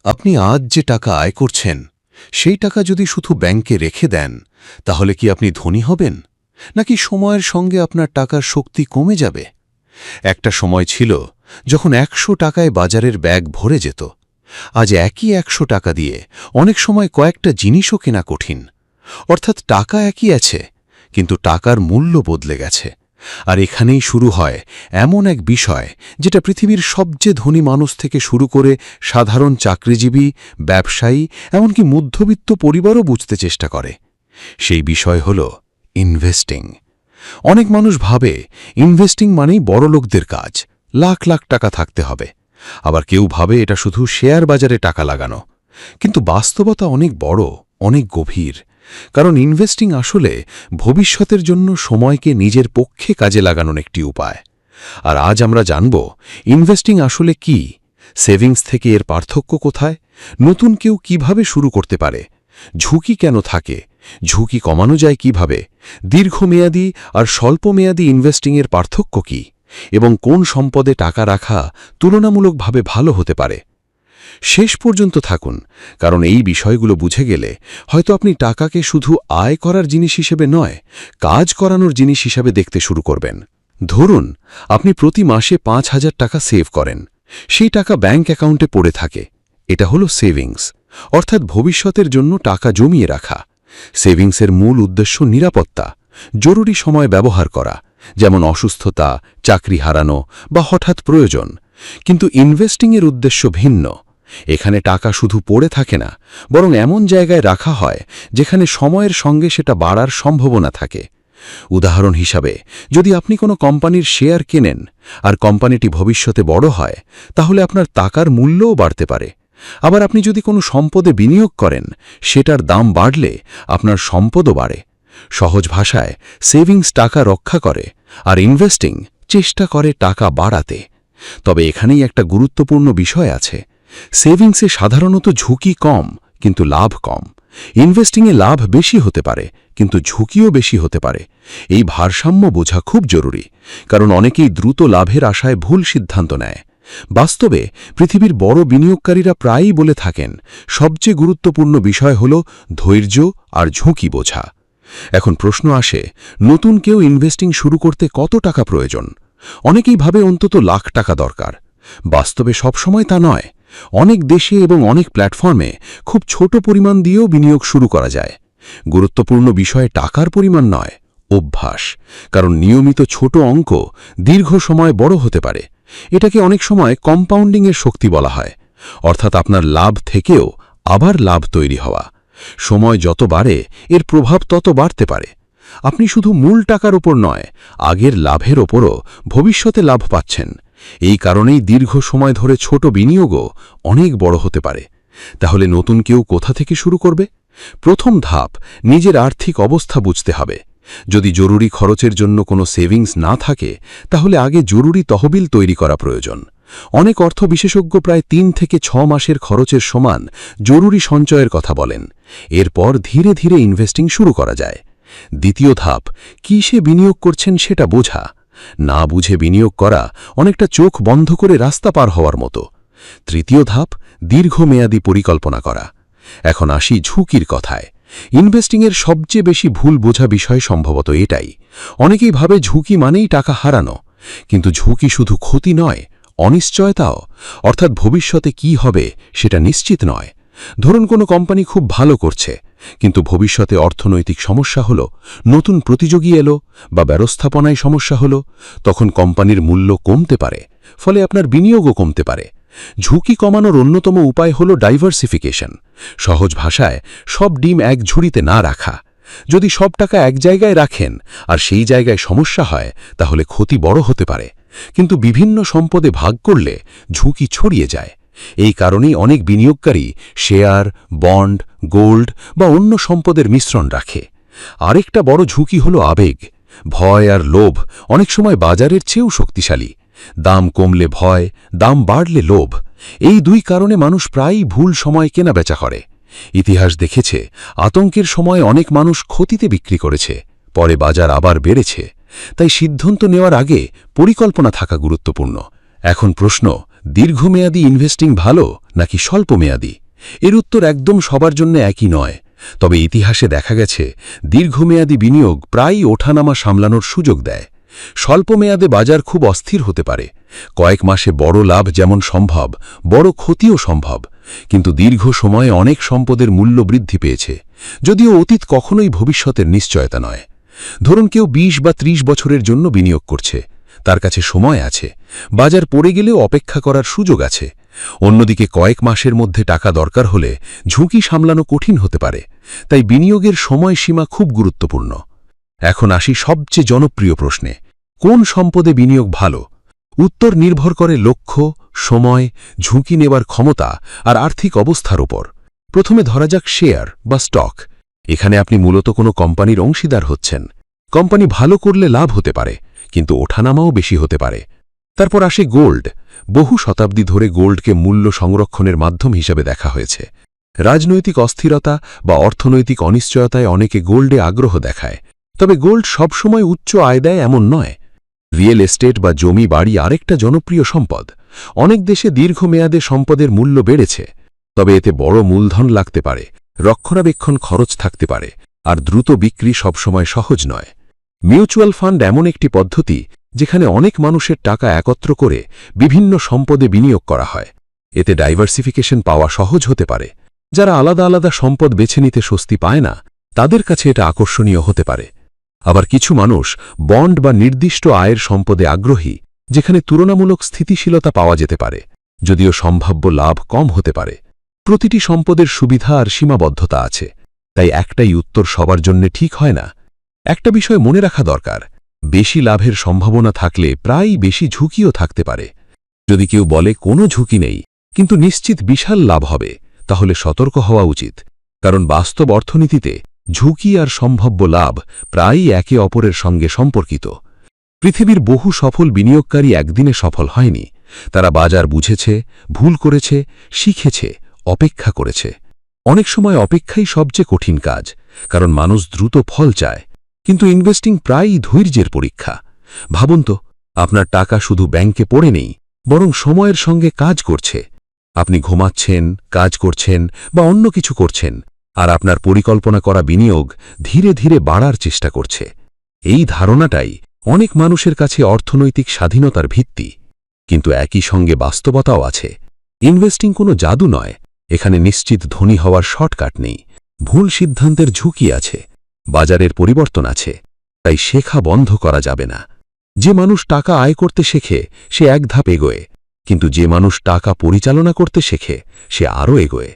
আপনি আজ যে টাকা আয় করছেন সেই টাকা যদি শুধু ব্যাংকে রেখে দেন তাহলে কি আপনি ধনী হবেন নাকি সময়ের সঙ্গে আপনার টাকার শক্তি কমে যাবে? একটা সময় ছিল যখন ১০০ টাকায় বাজারের ব্যাগ ভরে যেত। আজ একই ১০০ টাকা দিয়ে অনেক সময় কয়েকটা জিনিসও কেনা কঠিন। অর্থাৎ টাকা একই আছে, কিন্তু টাকার মূল্য বদলে গেছে। আর এখানেই শুরু হয় এমন এক বিষয় যেটা পৃথিবীর সবচেয়ে ধনী মানুষ থেকে শুরু করে সাধারণ চাকরিজীবী, ব্যবসায়ী, এমনকি মধ্যবিত্ত পরিবারও বুঝতে চেষ্টা করে। সেই বিষয় হল ইনভেস্টিং। অনেক মানুষ ভাবে ইনভেস্টিং মানেই বড়লোকদের কাজ, লাখ লাখ টাকা থাকতে হবে। আবার কেউ ভাবে এটা শুধু শেয়ার বাজারে টাকা লাগানো। কিন্তু বাস্তবতা অনেক বড়, অনেক গভীর। কারণ ইনভেস্টিং আসলে ভবিষ্যতের জন্য সময়কে নিজের পক্ষে কাজে লাগানোর একটি উপায়। আর আজ আমরা জানব ইনভেস্টিং আসলে কি, সেভিংস থেকে এর পার্থক্য কোথায়, নতুন কেউ কিভাবে শুরু করতে পারে, ঝুঁকি কেন থাকে, ঝুঁকি কমানো যায় কিভাবে, দীর্ঘমেয়াদী আর স্বল্পমেয়াদী ইনভেস্টিংয়ের পার্থক্য কি, এবং কোন সম্পদে টাকা রাখা তুলনামূলকভাবে ভালো হতে পারে। শেষ পর্যন্ত থাকুন, কারণ এই বিষয়গুলো বুঝে গেলে হয়তো আপনি টাকাকে শুধু আয় করার জিনিস হিসেবে নয়, কাজ করানোর জিনিস হিসাবে দেখতে শুরু করবেন। ধরুন আপনি প্রতি মাসে ৫,০০০ টাকা সেভ করেন। সেই টাকা ব্যাংক অ্যাকাউন্টে পড়ে থাকে। এটা হলো সেভিংস, অর্থাৎ ভবিষ্যতের জন্য টাকা জমিয়ে রাখা। সেভিংসের মূল উদ্দেশ্য নিরাপত্তা, জরুরি সময় ব্যবহার করা, যেমন অসুস্থতা, চাকরি হারানো বা হঠাৎ প্রয়োজন। কিন্তু ইনভেস্টিংয়ের উদ্দেশ্য ভিন্ন। এখানে টাকা শুধু পড়ে থাকে না, বরং এমন জায়গায় রাখা হয় যেখানে সময়ের সঙ্গে সেটা বাড়ার সম্ভাবনা থাকে। উদাহরণ হিসাবে, যদি আপনি কোনো কোম্পানির শেয়ার কেনেন আর কোম্পানিটি ভবিষ্যতে বড় হয়, তাহলে আপনার টাকার মূল্যও বাড়তে পারে। আবার আপনি যদি কোনো সম্পদে বিনিয়োগ করেন, সেটার দাম বাড়লে আপনার সম্পদও বাড়ে। সহজ ভাষায়, সেভিংস টাকা রক্ষা করে আর ইনভেস্টিং চেষ্টা করে টাকা বাড়াতে। তবে এখানেই একটা গুরুত্বপূর্ণ বিষয় আছে। সেভিংসে সাধারণত ঝুঁকি কম, কিন্তু লাভ কম। ইনভেস্টিংয়ে লাভ বেশি হতে পারে, কিন্তু ঝুঁকিও বেশি হতে পারে। এই ভারসাম্য বোঝা খুব জরুরি, কারণ অনেকেই দ্রুত লাভের আশায় ভুল সিদ্ধান্ত নেয়। বাস্তবে পৃথিবীর বড় বিনিয়োগকারীরা প্রায়ই বলে থাকেন, সবচেয়ে গুরুত্বপূর্ণ বিষয় হল ধৈর্য আর ঝুঁকি বোঝা। এখন প্রশ্ন আসে, নতুন কেউ ইনভেস্টিং শুরু করতে কত টাকা প্রয়োজন? অনেকেই ভাবে অন্তত লাখ টাকা দরকার। বাস্তবে সবসময় তা নয়। অনেক দেশে এবং অনেক প্ল্যাটফর্মে খুব ছোট পরিমাণ দিয়েও বিনিয়োগ শুরু করা যায়। গুরুত্বপূর্ণ বিষয় টাকার পরিমাণ নয়, অভ্যাস। কারণ নিয়মিত ছোট অঙ্ক দীর্ঘ সময় বড় হতে পারে। এটাকে অনেক সময় কম্পাউন্ডিংয়ের শক্তি বলা হয়, অর্থাৎ আপনার লাভ থেকেও আবার লাভ তৈরি হওয়া। সময় যত বাড়ে এর প্রভাব তত বাড়তে পারে। আপনি শুধু মূল টাকার ওপর নয়, আগের লাভের ওপরও ভবিষ্যতে লাভ পাচ্ছেন। এই কারণেই দীর্ঘ সময় ধরে ছোট বিনিয়োগও অনেক বড় হতে পারে। তাহলে নতুন কেউ কোথা থেকে শুরু করবে? প্রথম ধাপ, নিজের আর্থিক অবস্থা বুঝতে হবে। যদি জরুরি খরচের জন্য কোনো সেভিংস না থাকে, তাহলে আগে জরুরি তহবিল তৈরি করা প্রয়োজন। অনেক অর্থ বিশেষজ্ঞ প্রায় ৩ থেকে ৬ মাসের খরচের সমান জরুরি সঞ্চয়ের কথা বলেন। এরপর ধীরে ধীরে ইনভেস্টিং শুরু করা যায়। দ্বিতীয় ধাপ, কিসে বিনিয়োগ করছেন সেটা বোঝা। না বুঝে বিনিয়োগ করা অনেকটা চোখ বন্ধ করে রাস্তা পার হওয়ার মতো। তৃতীয় ধাপ, দীর্ঘমেয়াদী পরিকল্পনা করা। এখন আসি ঝুঁকির কথায়। ইনভেস্টিংয়ের সবচেয়ে বেশি ভুল বোঝা বিষয় সম্ভবত এটাই। অনেকেই ভাবে ঝুঁকি মানেই টাকা হারানো। কিন্তু ঝুঁকি শুধু ক্ষতি নয়, অনিশ্চয়তাও। অর্থাৎ ভবিষ্যতে কি হবে সেটা নিশ্চিত নয়। ধরুন কোনো কোম্পানি খুব ভালো করছে, কিন্তু ভবিষ্যতে অর্থনৈতিক সমস্যা হলো, নতুন প্রতিযোগী এলো বা ব্যবস্থাপনায় সমস্যা হলো, তখন কোম্পানির মূল্য কমতে পারে, ফলে আপনার বিনিয়োগও কমতে পারে। ঝুঁকি কমানোর অন্যতম উপায় হল ডাইভার্সিফিকেশন। সহজ ভাষায়, সব ডিম এক ঝুড়িতে না রাখা। যদি সব টাকা এক জায়গায় রাখেন আর সেই জায়গায় সমস্যা হয়, তাহলে ক্ষতি বড় হতে পারে। কিন্তু বিভিন্ন সম্পদে ভাগ করলে ঝুঁকি ছড়িয়ে যায়। এই কারণেই অনেক বিনিয়োগকারী শেয়ার, বন্ড, গোল্ড বা অন্য সম্পদের মিশ্রণ রাখে। আরেকটা বড় ঝুঁকি হল আবেগ। ভয় আর লোভ অনেক সময় বাজারের চেয়েও শক্তিশালী। দাম কমলে ভয়, দাম বাড়লে লোভ। এই দুই কারণে মানুষ প্রায়ই ভুল সময় কেনাবেচা করে। ইতিহাস দেখেছে, আতঙ্কের সময় অনেক মানুষ ক্ষতিতে বিক্রি করেছে, পরে বাজার আবার বেড়েছে। তাই সিদ্ধান্ত নেওয়ার আগে পরিকল্পনা থাকা গুরুত্বপূর্ণ। এখন প্রশ্ন, দীর্ঘমেয়াদী ইনভেস্টিং ভালো নাকি স্বল্পমেয়াদী? এর উত্তর একদম সবার জন্য একই নয়। তবে ইতিহাসে দেখা গেছে দীর্ঘমেয়াদী বিনিয়োগ প্রায়ই ওঠানামা সামলানোর সুযোগ দেয়। স্বল্পমেয়াদে বাজার খুব অস্থির হতে পারে, কয়েক মাসে বড় লাভ যেমন সম্ভব, বড় ক্ষতিও সম্ভব। কিন্তু দীর্ঘ সময়ে অনেক সম্পদের মূল্য বৃদ্ধি পেয়েছে, যদিও অতীত কখনোই ভবিষ্যতের নিশ্চয়তা নয়। ধরুন কেউ 20 বা 30 বছরের জন্য বিনিয়োগ করছে, তার কাছে সময় আছে, বাজার পড়ে গেলেও অপেক্ষা করার সুযোগ আছে। অন্যদিকে কয়েক মাসের মধ্যে টাকা দরকার হলে ঝুঁকি সামলানো কঠিন হতে পারে। তাই বিনিয়োগের সময়সীমা খুব গুরুত্বপূর্ণ। এখন আসি সবচেয়ে জনপ্রিয় প্রশ্নে, কোন সম্পদে বিনিয়োগ ভালো? উত্তর নির্ভর করে লক্ষ্য, সময়, ঝুঁকি নেবার ক্ষমতা আর আর্থিক অবস্থার উপর। প্রথমে ধরা যাক শেয়ার বা স্টক। এখানে আপনি মূলত কোনো কোম্পানির অংশীদার হচ্ছেন। কোম্পানি ভালো করলে লাভ হতে পারে, কিন্তু ওঠানামাও বেশি হতে পারে। তারপর আসে গোল্ড। বহু শতাব্দী ধরে গোল্ডকে মূল্য সংরক্ষণের মাধ্যম হিসেবে দেখা হয়েছে। রাজনৈতিক অস্থিরতা বা অর্থনৈতিক অনিশ্চয়তায় অনেকে গোল্ডে আগ্রহ দেখায়। তবে গোল্ড সবসময় উচ্চ আয় দেয় এমন নয়। রিয়েল এস্টেট বা জমি বাড়ি আরেকটা জনপ্রিয় সম্পদ। অনেক দেশে দীর্ঘমেয়াদে সম্পদের মূল্য বেড়েছে, তবে এতে বড় মূলধন লাগতে পারে, রক্ষণাবেক্ষণ খরচ থাকতে পারে, আর দ্রুত বিক্রি সবসময় সহজ নয়। মিউচুয়াল ফান্ড এমন একটি পদ্ধতি যেখানে অনেক মানুষের টাকা একত্র করে বিভিন্ন সম্পদে বিনিয়োগ করা হয়। এতে ডাইভার্সিফিকেশন পাওয়া সহজ হতে পারে। যারা আলাদা আলাদা সম্পদ বেছে নিতে স্বস্তি পায় না, তাদের কাছে এটা আকর্ষণীয় হতে পারে। আবার কিছু মানুষ বন্ড বা নির্দিষ্ট আয়ের সম্পদে আগ্রহী, যেখানে তুলনামূলক স্থিতিশীলতা পাওয়া যেতে পারে, যদিও সম্ভাব্য লাভ কম হতে পারে। প্রতিটি সম্পদের সুবিধা আর সীমাবদ্ধতা আছে, তাই একটাই উত্তর সবার জন্য ঠিক হয় না। একটা বিষয় মনে রাখা দরকার, বেশি লাভের সম্ভাবনা থাকলে প্রায়ই বেশি ঝুঁকিও থাকতে পারে। যদি কেউ বলে কোনো ঝুঁকি নেই কিন্তু নিশ্চিত বিশাল লাভ হবে, তাহলে সতর্ক হওয়া উচিত। কারণ বাস্তব অর্থনীতিতে ঝুঁকি আর সম্ভাব্য লাভ প্রায়ই একে অপরের সঙ্গে সম্পর্কিত। পৃথিবীর বহু সফল বিনিয়োগকারী একদিনে সফল হয়নি। তারা বাজার বুঝেছে, ভুল করেছে, শিখেছে, অপেক্ষা করেছে। অনেক সময় অপেক্ষাই সবচেয়ে কঠিন কাজ, কারণ মানুষ দ্রুত ফল চায়। কিন্তু ইনভেস্টিং প্রায়ই ধৈর্যের পরীক্ষা। ভাবুন তো, আপনার টাকা শুধু ব্যাংকে পড়ে নেই, বরং সময়ের সঙ্গে কাজ করছে। আপনি ঘুমাচ্ছেন, কাজ করছেন বা অন্য কিছু করছেন, আর আপনার পরিকল্পনা করা বিনিয়োগ ধীরে ধীরে বাড়ার চেষ্টা করছে। এই ধারণাটাই অনেক মানুষের কাছে অর্থনৈতিক স্বাধীনতার ভিত্তি। কিন্তু একই সঙ্গে বাস্তবতাও আছে। ইনভেস্টিং কোনো জাদু নয়। এখানে নিশ্চিত ধনী হওয়ার শর্টকাট নেই। ভুল সিদ্ধান্তের ঝুঁকি আছে, বাজারের পরিবর্তন আছে। তাই শেখা বন্ধ করা যাবে না। যে মানুষ টাকা আয় করতে শেখে সে এক ধাপ এগোয়, কিন্তু যে মানুষ টাকা পরিচালনা করতে শেখে সে আরও এগোয়।